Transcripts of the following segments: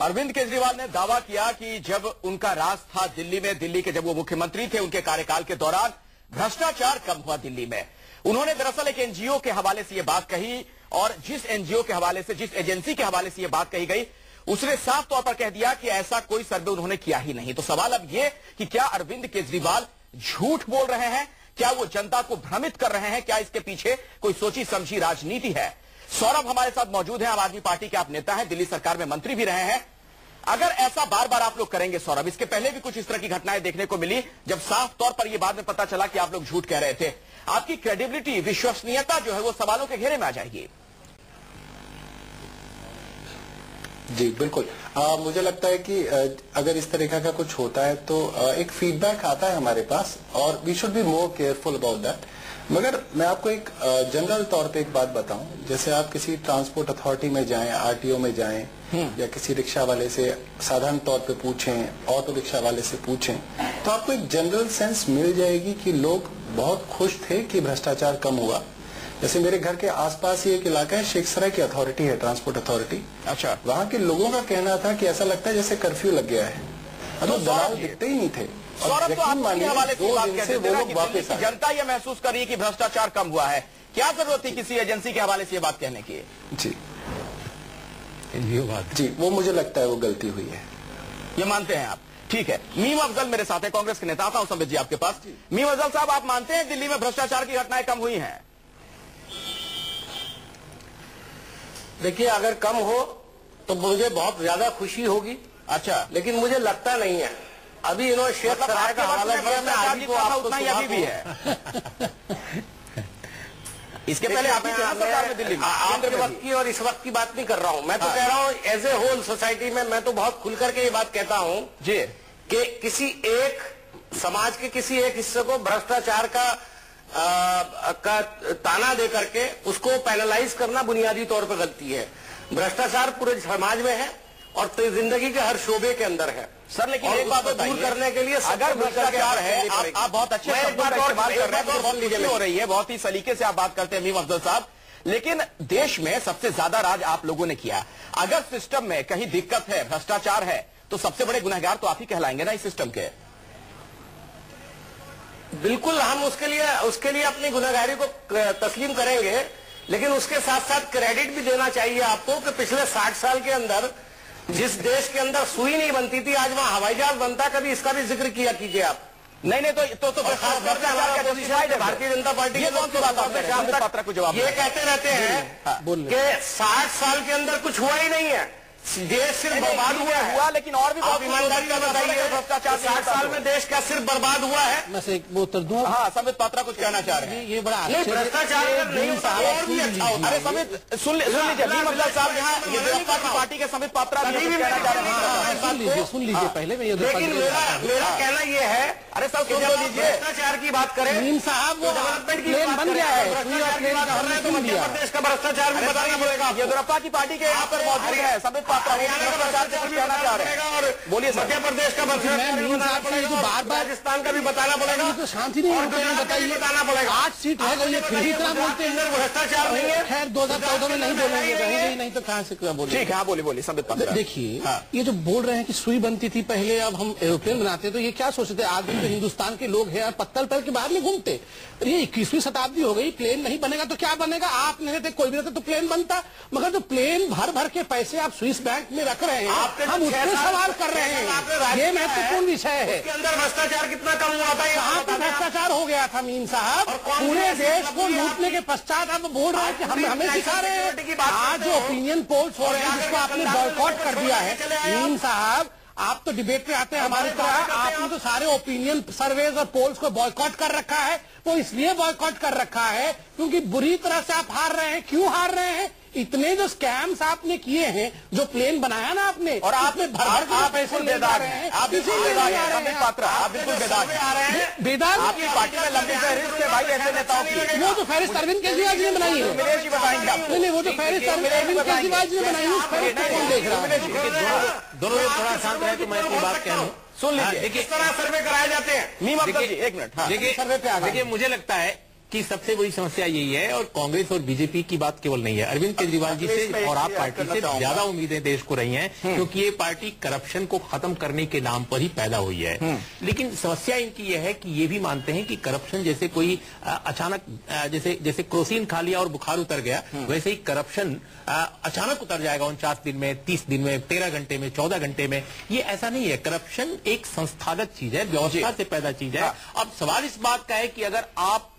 अरविंद केजरीवाल ने दावा किया कि जब उनका राज था दिल्ली में, दिल्ली के जब वो मुख्यमंत्री थे, उनके कार्यकाल के दौरान भ्रष्टाचार कम हुआ दिल्ली में। उन्होंने दरअसल एक एनजीओ के हवाले से ये बात कही और जिस एनजीओ के हवाले से, जिस एजेंसी के हवाले से ये बात कही गई, उसने साफ तौर पर कह दिया कि ऐसा कोई सर्वे उन्होंने किया ही नहीं। तो सवाल अब ये कि क्या अरविंद केजरीवाल झूठ बोल रहे हैं, क्या वो जनता को भ्रमित कर रहे हैं, क्या इसके पीछे कोई सोची समझी राजनीति है? सौरभ हमारे साथ मौजूद हैं, आम आदमी पार्टी के आप नेता हैं, दिल्ली सरकार में मंत्री भी रहे हैं। अगर ऐसा बार बार आप लोग करेंगे सौरभ, इसके पहले भी कुछ इस तरह की घटनाएं देखने को मिली जब साफ तौर पर यह बाद में पता चला कि आप लोग झूठ कह रहे थे, आपकी क्रेडिबिलिटी, विश्वसनीयता जो है वो सवालों के घेरे में आ जाएगी। जी बिल्कुल। मुझे लगता है कि अगर इस तरीका का कुछ होता है तो एक फीडबैक आता है हमारे पास और we should be more careful about that. मगर मैं आपको एक जनरल तौर पे एक बात बताऊं, जैसे आप किसी ट्रांसपोर्ट अथॉरिटी में जाएं, आरटीओ में जाएं या किसी रिक्शा वाले से साधारण तौर पे पूछें, ऑटो रिक्शा वाले से पूछें, तो आपको एक जनरल सेंस मिल जाएगी कि लोग बहुत खुश थे कि भ्रष्टाचार कम हुआ। जैसे मेरे घर के आसपास ही एक इलाका है, शेखसराय की अथॉरिटी है, ट्रांसपोर्ट अथॉरिटी। अच्छा। वहां के लोगों का कहना था कि ऐसा लगता है जैसे कर्फ्यू लग गया है, मतलब दलाल दिखते ही नहीं थे। सौरभ, तो आप इसके हवाले से बात कहते थे ना कि दिल्ली की जनता ये महसूस कर रही है कि भ्रष्टाचार कम हुआ है, क्या जरूरत थी किसी एजेंसी के हवाले से ये बात कहने की? जी जी, वो मुझे लगता है वो गलती हुई है, ये मानते हैं आप? ठीक है। मीम अफजल मेरे साथ है, कांग्रेस के नेता। आता हूं संबित जी आपके पास। मीम अफजल साहब, आप मानते हैं दिल्ली में भ्रष्टाचार की घटनाएं कम हुई हैं? देखिए, अगर कम हो तो मुझे बहुत ज्यादा खुशी होगी। अच्छा, लेकिन मुझे लगता नहीं है। अभी इन्होंने शेखसराय का हवाला किया, मैं आज को आपको अभी भी है। इसके पहले आप सरकार में दिल्ली में आपके वक्त की और इस वक्त की बात नहीं कर रहा हूं, मैं तो कह रहा हूं एज ए होल सोसाइटी में मैं तो बहुत खुल करके ये बात कहता हूं जी कि किसी एक समाज के किसी एक हिस्से को भ्रष्टाचार का ताना दे करके उसको पैनलाइज करना बुनियादी तौर पर गलती है। भ्रष्टाचार पूरे समाज में है और जिंदगी के हर शोबे के अंदर है सर। लेकिन एक बात दूर करने के लिए अगर भ्रष्टाचार है, आप बहुत अच्छे शब्दों का इस्तेमाल कर रहे हैं, बहुत खुशी हो रही है, बहुत ही सलीके से आप बात करते हैं मीम अफजल साहब। लेकिन देश में सबसे ज्यादा राज आप लोगों ने किया। अगर सिस्टम में कहीं दिक्कत है, भ्रष्टाचार है, तो सबसे बड़े गुनहगार तो आप ही कहलाएंगे ना इस सिस्टम के। बिल्कुल, हम उसके लिए अपनी गुनहगारी को तस्लीम करेंगे, लेकिन उसके साथ साथ क्रेडिट भी देना चाहिए आपको कि पिछले 60 साल के अंदर जिस देश के अंदर सुई नहीं बनती थी, आज वहां हवाई जहाज बनता, कभी इसका भी जिक्र किया कीजिए आप। नहीं तो भारतीय जनता पार्टी के कौन सी बात आप ये कहते रहते हैं कि 60 साल के अंदर कुछ हुआ ही नहीं है, देश सिर्फ बर्बाद हुआ, लेकिन और भी बहुत ईमानदारी का बताइए, भ्रष्टाचार 60 साल में देश क्या सिर्फ बर्बाद हुआ है? मैं से वो उत्तर दूं। हाँ, समित पात्रा कुछ कहना चाह रहे हैं। ये बड़ा भ्रष्टाचार नहीं होता और भी अच्छा होता। अरे समित सुन लीजिए, मीम अफजल साहब यहाँ येदियुरप्पा की पार्टी के समित पात्रा भी कहना चाह रहे हैं। सुन लीजिए पहले मैं लेकिन मेरा कहना ये है, अरे सब सुन लीजिए, भ्रष्टाचार की बात करें, मीम साहब वो डेवलपमेंट की प्लेन बन गया है, तो मध्य प्रदेश का भ्रष्टाचार भी बताना पड़ेगा। येदियुरप्पा की पार्टी के यहाँ पर मौजूद है समित पात्रा, कहना चाह रहे हैं। और बोलिए, मध्य प्रदेश का बार राजस्थान का भी बताना पड़ेगा, तो शांति नहीं बताना पड़ेगा। 8 सीट रह गई है, फिर भी इतना बोलते हैं भ्रष्टाचार नहीं है। खैर 2014 में नहीं बोलेंगे, रहेंगे नहीं तो कहाँ से बोले। ठीक है, बोलिए संबित पात्रा। देखिए, ये जो बोल रहे हैं कि सुई बनती थी पहले, अब हम एरोप्लेन बनाते, तो ये क्या सोचते हैं? आदमी तो हिंदुस्तान के लोग हैं, पत्तल पर के बाहर नहीं घूमते। ये 21वीं शताब्दी हो गई, प्लेन नहीं बनेगा तो क्या बनेगा? आप नहीं रहते, कोई भी रहता तो प्लेन बनता। मगर जो प्लेन भर के पैसे आप स्विस बैंक में रख रहे हैं, हम उससे सवाल कर रहे हैं, ये महत्वपूर्ण विषय है। इसके अंदर भ्रष्टाचार कितना कम हुआ था? कहाँ पर भ्रष्टाचार हो गया था मीम साहब? पूरे देश को लूटने के पश्चात आप बोल रहे हैं कि हम हमें सिखा रहे हैं। आज जो ओपिनियन पोल्स हो रहे हैं जिसको आपने बॉयकॉट कर दिया है मीम साहब, आप तो डिबेट पे आते हैं हमारी तरह, आपने तो सारे ओपिनियन सर्वेज और पोल्स को बॉयकॉट कर रखा है। वो इसलिए बॉयकॉट कर रखा है क्योंकि बुरी तरह से आप हार रहे हैं। क्यों हार रहे हैं? इतने जो स्कैम्स आपने किए हैं, जो प्लेन बनाया ना आपने, और आपने भर पैसे ले जा रहे हैं, आप इसीलिए पात्रा, आप बिल्कुल बेदाग हैं। बेदाग आपकी पार्टी में लंबी फहरिस्त है भाई ऐसे नेताओं की। वो जो फहरिस्त अरविंद केजरीवाल जी ने बनाई है, मिलेश जी बताएंगे आप। नहीं, वो जो फहरिस्त अरविंद केजरीवाल जी ने बनाई है, उस फहरिस्त को कौन देख रहा है? दोनों लोग थोड़ा शांत रहे तो मैं अपनी बात कह रहा हूँ। सुन लीजिए, किस तरह सर्वे कराए जाते हैं। मीम अफजल जी, एक मिनट। देखिए, मुझे लगता है कि सबसे बड़ी समस्या यही है, और कांग्रेस और बीजेपी की बात केवल नहीं है, अरविंद केजरीवाल जी से और आप पार्टी से ज्यादा उम्मीदें देश को रही हैं, क्योंकि ये पार्टी करप्शन को खत्म करने के नाम पर ही पैदा हुई है। लेकिन समस्या इनकी यह है कि ये भी मानते हैं कि करप्शन जैसे कोई अचानक जैसे क्रोसिन खा लिया और बुखार उतर गया, वैसे ही करप्शन अचानक उतर जाएगा 49 दिन में, 30 दिन में, 13 घंटे में, 14 घंटे में। ये ऐसा नहीं है। करप्शन एक संस्थागत चीज है, व्यवस्था से पैदा चीज है। अब सवाल इस बात का है कि अगर आप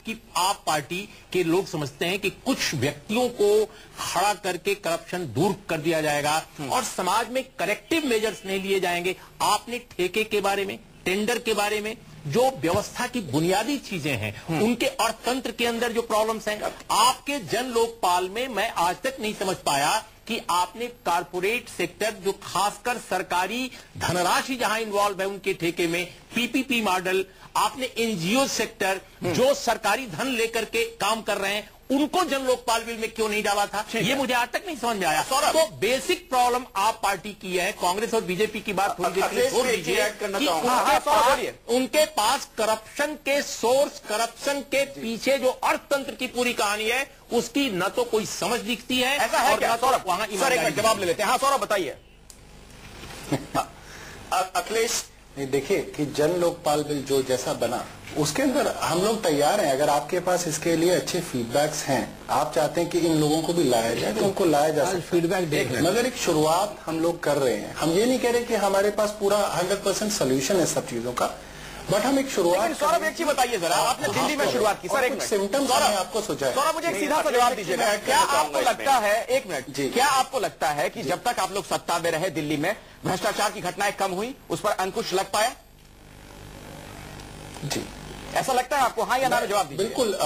पार्टी के लोग समझते हैं कि कुछ व्यक्तियों को खड़ा करके करप्शन दूर कर दिया जाएगा और समाज में करेक्टिव मेजर्स नहीं लिए जाएंगे, आपने ठेके के बारे में, टेंडर के बारे में, जो व्यवस्था की बुनियादी चीजें हैं, उनके अर्थतंत्र के अंदर जो प्रॉब्लम्स हैं, आपके जन लोकपाल में मैं आज तक नहीं समझ पाया कि आपने कारपोरेट सेक्टर, जो खासकर सरकारी धनराशि जहां इन्वॉल्व है उनके ठेके में, पीपीपी मॉडल, आपने एनजीओ सेक्टर जो सरकारी धन लेकर के काम कर रहे हैं, उनको जन लोकपाल बिल में क्यों नहीं डाला था, ये मुझे आज तक नहीं समझ में आया। तो बेसिक प्रॉब्लम आप पार्टी की है। कांग्रेस और बीजेपी की बात थोड़ी देर छोड़ दीजिए कि उनके पास करप्शन के सोर्स, करप्शन के पीछे जो अर्थतंत्र की पूरी कहानी है, उसकी न तो कोई समझ दिखती है। ऐसा है क्या सौरभ? वहां एक जवाब ले लेते हैं। हाँ सौरभ बताइए। अखिलेश, देखिए कि जन लोकपाल बिल जो जैसा बना, उसके अंदर हम लोग तैयार हैं। अगर आपके पास इसके लिए अच्छे फीडबैक्स हैं, आप चाहते हैं कि इन लोगों को भी लाया जाए, तो उनको लाया जा सकता है। फीडबैक देख लें, मगर एक शुरुआत हम लोग कर रहे हैं। हम ये नहीं कह रहे कि हमारे पास पूरा 100% सोल्यूशन है सब चीजों का, बट हम एक शुरुआत। सौरभ एक चीज बताइए जरा, आपने दिल्ली में शुरुआत की, सर एक सिम्टम्स आपको सोचा है। सौरभ मुझे एक सीधा सा जवाब दीजिएगा, क्या आपको लगता है, एक मिनट जी, क्या आपको लगता है कि जब तक आप लोग सत्ता में रहे दिल्ली में भ्रष्टाचार की घटनाएं कम हुई, उस पर अंकुश लग पाया? जी, ऐसा लगता है आपको? हाँ या ना में जवाब दीजिए। बिल्कुल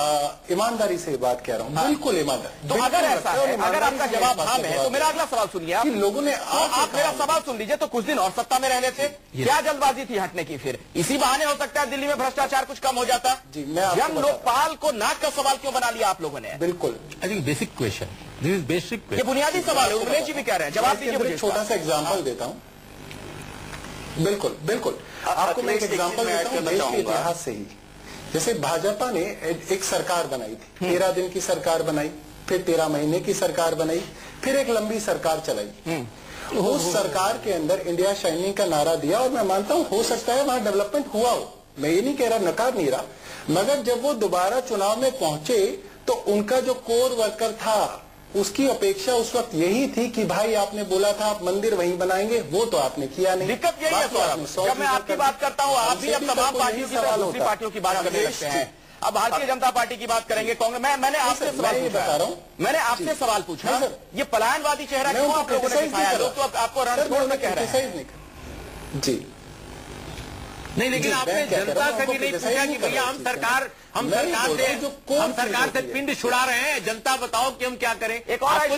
ईमानदारी से बात कह रहा हूँ, बिल्कुल ईमानदारी। तो अगर ऐसा है, अगर आपका जवाब हाँ है, तो मेरा अगला सवाल सुनिए आप। लोगों ने आप मेरा सवाल सुन लीजिए। तो कुछ दिन और सत्ता में रह लेते, क्या जल्दबाजी थी हटने की? फिर इसी बहाने हो सकता है दिल्ली में भ्रष्टाचार कुछ कम हो जाता। जी, मैं जन लोकपाल को नाक का सवाल क्यों बना लिया आप लोगों ने? बिल्कुल, I think basic question, this is basic question, ये बुनियादी सवाल है। उमेश जी भी कह रहे हैं, जवाब दीजिए मुझे। छोटा सा एग्जाम्पल देता हूँ। बिल्कुल बिल्कुल, आपको मैं एक एग्जाम्पल देता हूँ देश के इतिहास से ही। जैसे भाजपा ने एक सरकार बनाई थी, 13 दिन की सरकार बनाई, फिर 13 महीने की सरकार बनाई, फिर एक लंबी सरकार चलाई। उस सरकार के अंदर इंडिया शाइनिंग का नारा दिया, और मैं मानता हूँ हो सकता है वहां डेवलपमेंट हुआ हो, मैं ये नहीं कह रहा, नकार नहीं रहा, मगर जब वो दोबारा चुनाव में पहुंचे तो उनका जो कोर वर्कर था, उसकी अपेक्षा उस वक्त यही थी कि भाई आपने बोला था आप मंदिर वहीं बनाएंगे, वो तो आपने किया नहीं। दिक्कत यही है सौरभ, जब मैं आपकी बात करता हूँ, आप भी अब तमाम पार्टियों की तरह दूसरी पार्टियों की बात करने लगते हैं। अब भारतीय जनता पार्टी की बात करेंगे, कांग्रेस। मैंने आपसे सवाल बता रहा हूँ, मैंने आपसे सवाल पूछा, ये पलायनवादी चेहरा क्यों आप लोगों ने दिखाया? लोग तो आपको रणछोड़ में कह रहे हैं। जी नहीं, लेकिन आपने जनता से भी नहीं पूछा कि भैया हम सरकार से पिंड छुड़ा रहे हैं, जनता बताओ कि हम क्या करें। एक और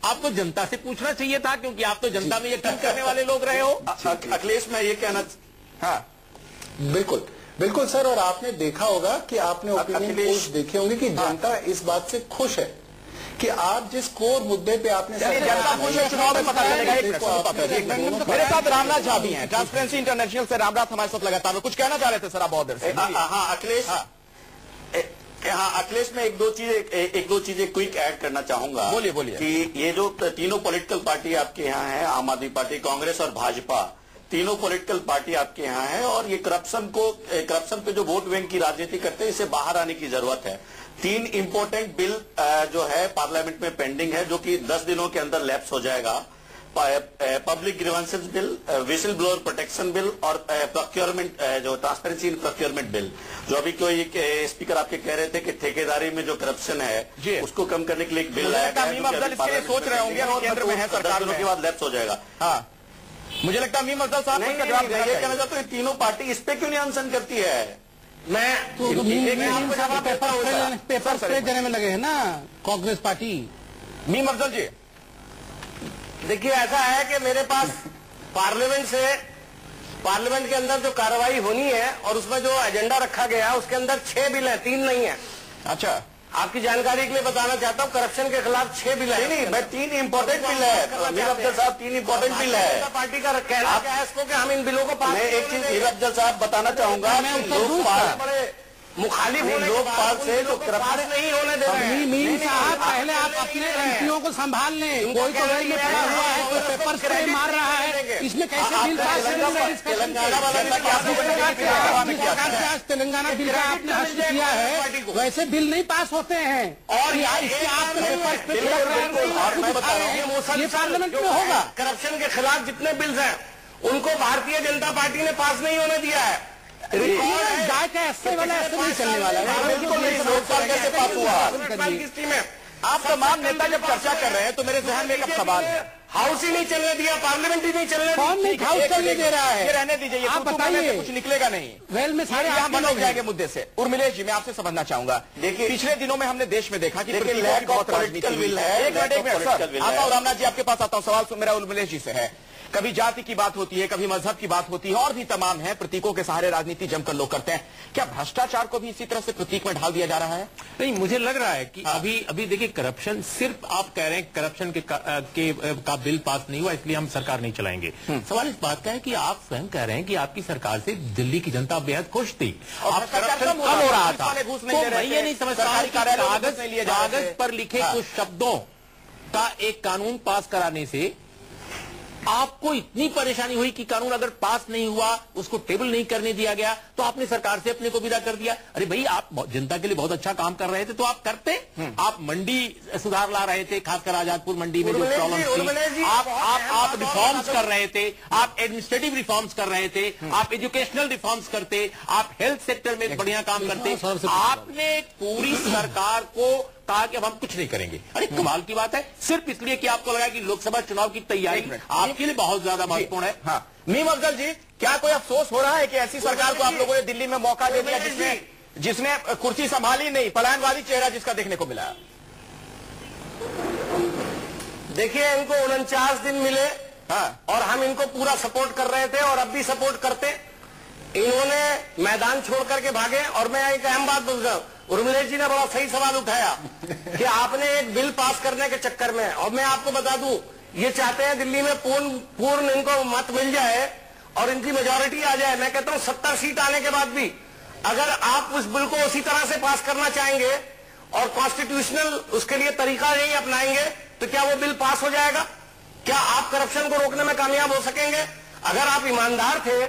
आपको जनता से पूछना चाहिए था, क्योंकि आप तो जनता में यकीन करने वाले लोग रहे हो। अखिलेश, मैं ये कहना, हाँ बिल्कुल बिल्कुल सर, और आपने देखा होगा कि आपने ओपिनियन पोल्स देखे होंगे कि जनता इस बात से खुश है कि आप जिस कोर मुद्दे पे आपने चुनाव में पता चलेगा। मेरे साथ रामनाथ झा भी हैं, ट्रांसपेरेंसी इंटरनेशनल से। रामनाथ हमारे साथ लगातार में कुछ कहना चाह रहे थे सर आप बॉर्डर से? हाँ अखिलेश, हाँ अखिलेश, मैं एक दो चीजें क्विक ऐड करना चाहूंगा। बोलिए बोलिए। कि ये जो तीनों पॉलिटिकल पार्टी आपके यहाँ है, आम आदमी पार्टी, कांग्रेस और भाजपा, तीनों पॉलिटिकल पार्टी आपके यहाँ है, और ये करप्शन पे जो वोट बैंक की राजनीति करते हैं, इससे बाहर आने की जरूरत है। 3 इंपॉर्टेंट बिल जो है पार्लियामेंट में पेंडिंग है, जो कि 10 दिनों के अंदर लैप्स हो जाएगा। Public grievances bill, whistle blower protection bill, और प्रोक्योरमेंट जो ट्रांसपेरेंसी इन प्रोक्योरमेंट बिल, जो अभी कोई स्पीकर आपके कह रहे थे कि ठेकेदारी में जो करप्शन है उसको कम करने के लिए एक बिल लाया गया, सोच रहे होंगे केंद्र में है, सरकार दिनों के बाद लैप्स हो जाएगा। हाँ, मुझे लगता है मीम अफजल साहब का जवाब ये कहना चाहता हूँ, तीनों पार्टी इस पे क्यों नहीं अनशन करती है? पेपर स्प्रे देने में लगे हैं ना कांग्रेस पार्टी। मीम अफजल जी, देखिए ऐसा है कि मेरे पास पार्लियामेंट के अंदर जो कार्रवाई होनी है और उसमें जो एजेंडा रखा गया है, उसके अंदर 6 बिल है, 3 नहीं है। अच्छा, आपकी जानकारी के लिए बताना चाहता हूँ, करप्शन के खिलाफ 6 बिल है। नहीं, मैं 3 इंपॉर्टेंट बिल है मीर अफजल साहब, 3 इंपॉर्टेंट बिल है। पार्टी का कहना क्या है इसको कि हम इन बिलों को पास। मैं एक चीज मीर अफजल साहब बताना चाहूंगा, मुखालिफ होने लोकपाल से जो पास नहीं होने दे रहे हैं। मीम साहब, पहले आप अपने एमपीओ को संभाल लें। कोई तो वेल में पड़ा हुआ है, कोई पेपर स्प्रे मार रहा है, इसमें कैसे बिल पास आज तेलंगाना बिल का आपने हस्त किया है, वैसे बिल नहीं पास होते हैं। और इसके आप ये पार्लियामेंट में होगा। करप्शन के खिलाफ जितने बिल्स हैं उनको भारतीय जनता पार्टी ने पास नहीं होने दिया है। गाय का ऐसे वाला ऐसे नहीं चलने वाला है। बिल्कुल नहीं, लोकपाल कैसे पास हुआ? किस्ती में आप तमाम नेता जब चर्चा कर रहे हैं तो मेरे जहन में एक सवाल है, हाउस ही नहीं चलने दिया, पार्लियामेंट ही नहीं चलने कौन नहीं हाउस चलने दे रहा है? ये रहने दीजिए, आप बताइए, कुछ निकलेगा नहीं। वेल में सारे यहाँ बंद हो जाएंगे मुद्दे से। उर्मिलेश जी, मैं आपसे समझना चाहूंगा, देखिए पिछले दिनों में हमने देश में देखा कि बहुत राजनीति हुई है। एक मिनट सर, आता हूँ रामनाथ जी आपके पास आता हूँ। सवाल मेरा उर्मिलेश जी से है। कभी जाति की बात होती है, कभी मजहब की बात होती है, और भी तमाम है, प्रतीकों के सहारे राजनीति जमकर लोग करते हैं। क्या भ्रष्टाचार को भी इसी तरह से प्रतीक में ढाल दिया जा रहा है? नहीं, मुझे लग रहा है कि अभी देखिए, करप्शन सिर्फ आप कह रहे हैं करप्शन का बिल पास नहीं हुआ इसलिए हम सरकार नहीं चलाएंगे। सवाल इस बात का है कि आप स्वयं कह रहे हैं कि आपकी सरकार से दिल्ली की जनता बेहद खुश थी, आप करप्शन कम हो रहा था। तो मैं ये नहीं समझता कागज पर लिखे कुछ शब्दों का एक कानून पास कराने से आपको इतनी परेशानी हुई कि कानून अगर पास नहीं हुआ, उसको टेबल नहीं करने दिया गया, तो आपने सरकार से अपने को विदा कर दिया। अरे भाई, आप जनता के लिए बहुत अच्छा काम कर रहे थे तो आप करते। आप मंडी सुधार ला रहे थे, खासकर आजादपुर मंडी में जो प्रॉब्लम थी, आप रिफॉर्म्स कर रहे थे, आप एडमिनिस्ट्रेटिव रिफॉर्म्स कर रहे थे, आप एजुकेशनल रिफॉर्म्स करते, आप हेल्थ सेक्टर में बढ़िया काम करते। आपने पूरी सरकार को कहा कि अब हम कुछ नहीं करेंगे। अरे कमाल की बात है, सिर्फ इसलिए कि आपको लगा कि लोकसभा चुनाव की तैयारी आपके लिए बहुत ज्यादा महत्वपूर्ण है। हाँ, मीम अफजल जी, क्या कोई अफसोस हो रहा है कि ऐसी सरकार को आप लोगों ने दिल्ली में मौका दे दिया जिसने कुर्सी संभाली नहीं, पलायनवादी चेहरा जिसका देखने को मिला? देखिए, इनको 49 दिन मिले, हाँ, और हम इनको पूरा सपोर्ट कर रहे थे और अब भी सपोर्ट करते। इन्होंने मैदान छोड़ करके भागे। और मैं एक अहम बात बोल रहा हूं, उर्मिलेश जी ने बड़ा सही सवाल उठाया कि आपने एक बिल पास करने के चक्कर में, और मैं आपको बता दूं, ये चाहते हैं दिल्ली में पूर्ण इनको मत मिल जाए और इनकी मेजॉरिटी आ जाए। मैं कहता हूं 70 सीट आने के बाद भी अगर आप उस बिल को उसी तरह से पास करना चाहेंगे और कॉन्स्टिट्यूशनल उसके लिए तरीका नहीं अपनाएंगे, तो क्या वो बिल पास हो जाएगा? क्या आप करप्शन को रोकने में कामयाब हो सकेंगे? अगर आप ईमानदार थे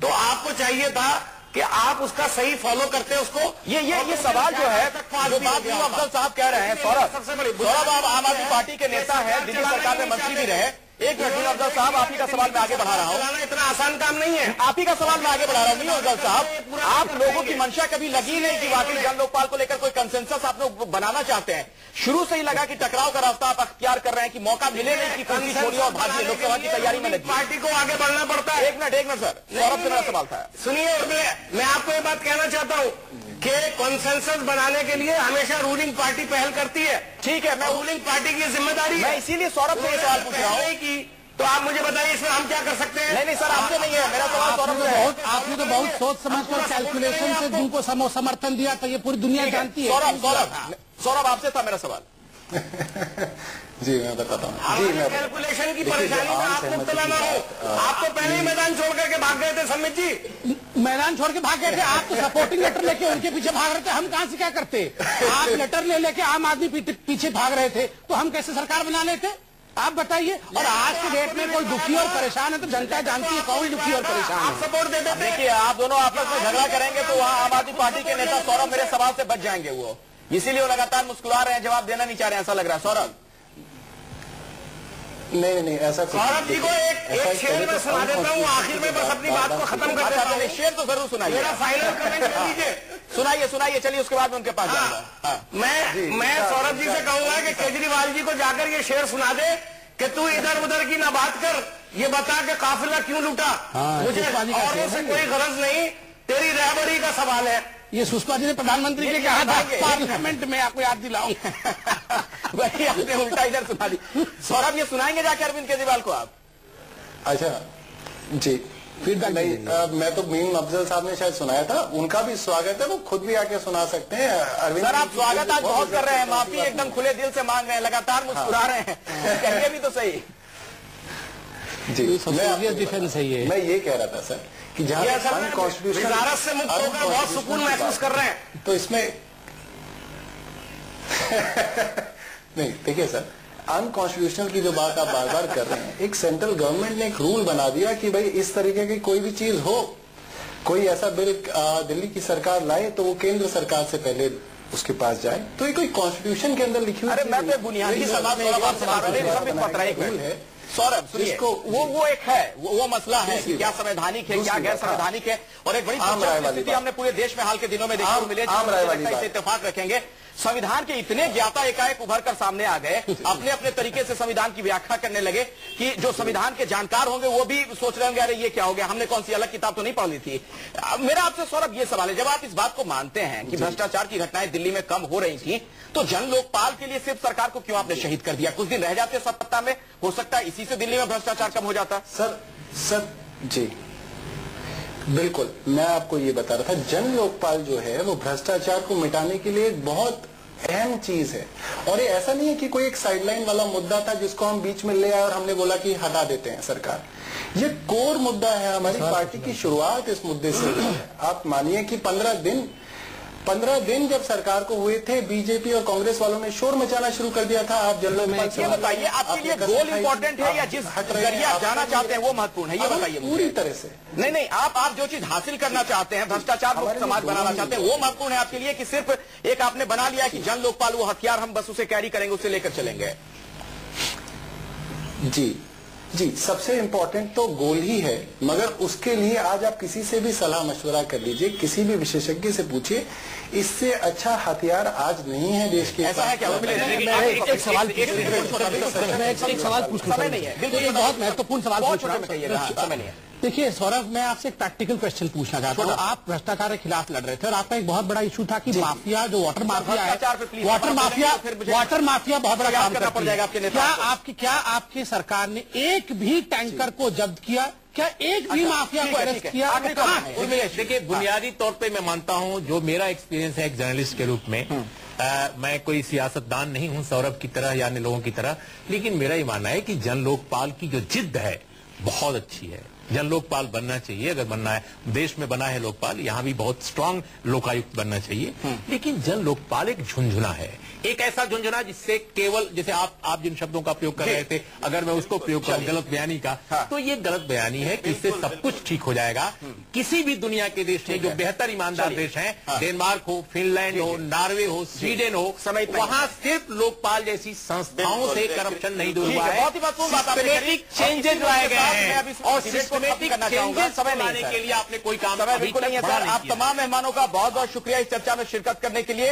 तो आपको चाहिए था कि आप उसका सही फॉलो करते उसको। ये सवाल जो है, जो बात मीम अफजल साहब कह रहे हैं, सौरभ आप आम आदमी पार्टी के नेता हैं, दिल्ली सरकार में मंत्री भी रहे। एक मिनट मीम अफजल साहब, आप ही का सवाल मैं आगे बढ़ा रहा हूँ। इतना आसान काम नहीं है। आप ही का सवाल मैं आगे बढ़ा रहा हूँ। मीम अफजल साहब, आप लोगों की मंशा कभी लगी नहीं कि वाकई जन लोकपाल को लेकर कोई कंसेंसस आप लोग बनाना चाहते हैं? शुरू से ही लगा कि टकराव का रास्ता आप अख्तियार कर रहे हैं कि मौका मिले नहीं कि कुर्सी छोड़िए और भागिए, लोकसभा की तैयारी में लगी। पार्टी को आगे बढ़ना पड़ता है। एक मिनट सर, सौरभ से मेरा सवाल था। सुनिए, मैं आपको ये बात कहना चाहता हूँ कि कॉन्सेंसस बनाने के लिए हमेशा रूलिंग पार्टी पहल करती है। ठीक है, मैं रूलिंग पार्टी की जिम्मेदारी मैं इसीलिए सौरभ से सवाल पूछ रहा हूँ कि तो आप मुझे बताइए इसमें हम क्या कर सकते हैं? नहीं सर, आपसे नहीं है मेरा सवाल, सौरभ से है। आपने तो बहुत सोच समझ कर कैलकुलेशन से जिनको समर्थन दिया था, ये पूरी दुनिया जानती है। सौरभ आपसे था मेरा सवाल। जी मैं बताता हूँ। जी मैं कैलकुलेशन की परेशानी में आप मुब्तला ना हो। आप तो पहले ही मैदान छोड़ करके भाग गए थे समित जी। मैदान छोड़ के भाग गए थे, आप तो सपोर्टिंग लेटर लेके उनके पीछे भाग रहे थे। हम कहां से क्या करते? आप लेटर ले लेके आम आदमी पीछे भाग रहे थे, तो हम कैसे सरकार बना लेते? आप बताइए। और आज के डेट में कोई दुखी और परेशान है तो जनता जानती है कौन दुखी और परेशान है। आप सपोर्ट देते। देखिए, आप दोनों आपस में झगड़ा करेंगे तो वहाँ आम आदमी पार्टी के नेता सौरभ मेरे सवाल से बच जाएंगे, वो इसीलिए वो लगातार मुस्कुरा रहे हैं, जवाब देना नहीं चाह रहे हैं, ऐसा लग रहा है। सौरभ नहीं ऐसा सौरभ जी को एक शेर में सुना देता हूँ, आखिर में बस अपनी बात को खत्म कर देता हूँ। शेर तो जरूर सुनाइए, मेरा फाइनल कमेंट कर लीजिए। सुनाइए, चलिए उसके बाद में उनके पास जाऊंगा। मैं सौरभ जी से कहूंगा कि केजरीवाल जी को जाकर ये शेर सुना दे कि तू इधर उधर की ना बात कर, ये बता के काफिला क्यों लूटा। मुझे औरों से कोई गरज नहीं, तेरी रहबरी का सवाल है। ये सुषमा जी ने प्रधानमंत्री के कहा था पार्लियामेंट में, आपको याद दिलाऊं। वही आपने उल्टा इधर सुना दी। सौरभ ये सुनाएंगे जाके अरविंद केजरीवाल को आप? अच्छा जी, फीडबैक नहीं। मैं तो मीम अफजल साहब ने शायद सुनाया था, उनका भी स्वागत है, वो खुद भी आके सुना सकते हैं। अरविंद सर, आप स्वागत आज बहुत कर रहे हैं, माफी एकदम खुले दिल से मांग रहे हैं, लगातार मुस्कुरा रहे हैं, कहिए भी तो सही। जी, सीरियस डिफेंस है ये। मैं ये कह रहा था सर कि जहाँ अनकॉन्स्टिट्यूशनल वजारत से मुक्त होकर बहुत सुकून महसूस कर रहे हैं, तो इसमें नहीं, देखिए सर, अनकॉन्स्टिट्यूशनल की जो बात आप बार बार कर रहे हैं, एक सेंट्रल गवर्नमेंट ने एक रूल बना दिया कि भाई इस तरीके की कोई भी चीज हो, कोई ऐसा बिल दिल्ली की सरकार लाए तो वो केंद्र सरकार से पहले उसके पास जाए। तो ये कोई कॉन्स्टिट्यूशन के अंदर लिखी हुई अरे मैं तो बुनियादी सवाल है सौरभ, सुनिए, वो एक है, वो मसला है कि क्या संवैधानिक है, क्या गैर संवैधानिक है, और एक बड़ी स्थिति हमने पूरे देश में हाल के दिनों में देखने को मिले, इसे इत्तेफाक रखेंगे। संविधान के इतने ज्ञाता एकाएक उभर कर सामने आ गए, अपने अपने तरीके से संविधान की व्याख्या करने लगे कि जो संविधान के जानकार होंगे वो भी सोच रहे होंगे अरे ये क्या हो गया, हमने कौन सी अलग किताब तो नहीं पढ़ ली थी। मेरा आपसे सौरभ ये सवाल है, जब आप इस बात को मानते हैं कि भ्रष्टाचार की घटनाएं दिल्ली में कम हो रही थी, तो जन लोकपाल के लिए सिर्फ सरकार को क्यों आपने शहीद कर दिया? कुछ दिन रह जाते सत्ता में, हो सकता है इसी से दिल्ली में भ्रष्टाचार कम हो जाता। सर जी बिल्कुल, मैं आपको ये बता रहा था, जन लोकपाल जो है वो भ्रष्टाचार को मिटाने के लिए एक बहुत अहम चीज है, और ये ऐसा नहीं है कि कोई एक साइडलाइन वाला मुद्दा था जिसको हम बीच में ले आए और हमने बोला कि हटा देते हैं सरकार। ये कोर मुद्दा है, हमारी पार्टी की शुरुआत इस मुद्दे से हुई है। आप मानिए कि 15 दिन जब सरकार को हुए थे, बीजेपी और कांग्रेस वालों ने शोर मचाना शुरू कर दिया था। आप जनरल में बताइए, आपके लिए गोल इंपॉर्टेंट है या जिस जरिए आप जाना चाहते हैं वो महत्वपूर्ण है, ये बताइए पूरी तरह से। नहीं, आप जो चीज हासिल करना चाहते हैं, भ्रष्टाचार मुक्त समाज बनाना चाहते हैं, वो महत्वपूर्ण है आपके लिए कि सिर्फ एक आपने बना लिया कि जन लोकपाल वो हथियार हम बस उसे कैरी करेंगे, उसे लेकर चलेंगे? जी, सबसे इम्पोर्टेंट तो गोल ही है, मगर उसके लिए आज आप किसी से भी सलाह मशवरा कर लीजिए, किसी भी विशेषज्ञ से पूछिए, इससे अच्छा हथियार आज नहीं है देश के। ऐसा है क्या? एक सवाल पूछ समय नहीं है, बिल्कुल बहुत महत्वपूर्ण सवाल पूछ रहा हूं, समय नहीं है। देखिए सौरभ, मैं आपसे एक प्रैक्टिकल क्वेश्चन पूछना चाहता हूँ। आप भ्रष्टाचार के खिलाफ लड़ रहे थे और आपका एक बहुत बड़ा इशू था कि माफिया, जो वाटर माफिया है, वाटर माफिया बहुत बड़ा काम करती है। क्या आपकी सरकार ने एक भी टैंकर को जब्त किया? क्या एक भी माफिया को अरेस्ट किया? देखिए, बुनियादी तौर पे मैं मानता हूं, जो मेरा एक्सपीरियंस है एक जर्नलिस्ट के रूप में, मैं कोई सियासतदान नहीं हूं सौरभ की तरह या अन्य लोगों की तरह, लेकिन मेरा ही मानना है कि जन लोकपाल की जो जिद है बहुत अच्छी है। जन लोकपाल बनना चाहिए, अगर बनना है, देश में बना है लोकपाल, यहाँ भी बहुत स्ट्रांग लोकायुक्त बनना चाहिए। लेकिन जन लोकपाल एक झुंझुना है, एक ऐसा झुंझुना जिससे केवल, जैसे आप जिन शब्दों का प्रयोग कर रहे थे, अगर मैं उसको प्रयोग करूं गलत बयानी का, तो ये गलत बयानी है कि इससे सब कुछ ठीक हो जाएगा। किसी भी दुनिया के देश में जो बेहतर ईमानदार देश हैं, डेनमार्क हो, फिनलैंड हो, नॉर्वे हो, स्वीडन हो, वहां सिर्फ लोकपाल जैसी संस्थाओं से करप्शन नहीं दूर हुआ है। सिस्टमेटिक चेंजेस लाए गए हैं और सिस्टमेटिक चेंजेस लाने के लिए आपने कोई काम बिल्कुल नहीं है सर। आप तमाम मेहमानों का बहुत बहुत शुक्रिया इस चर्चा में शिरकत करने के लिए।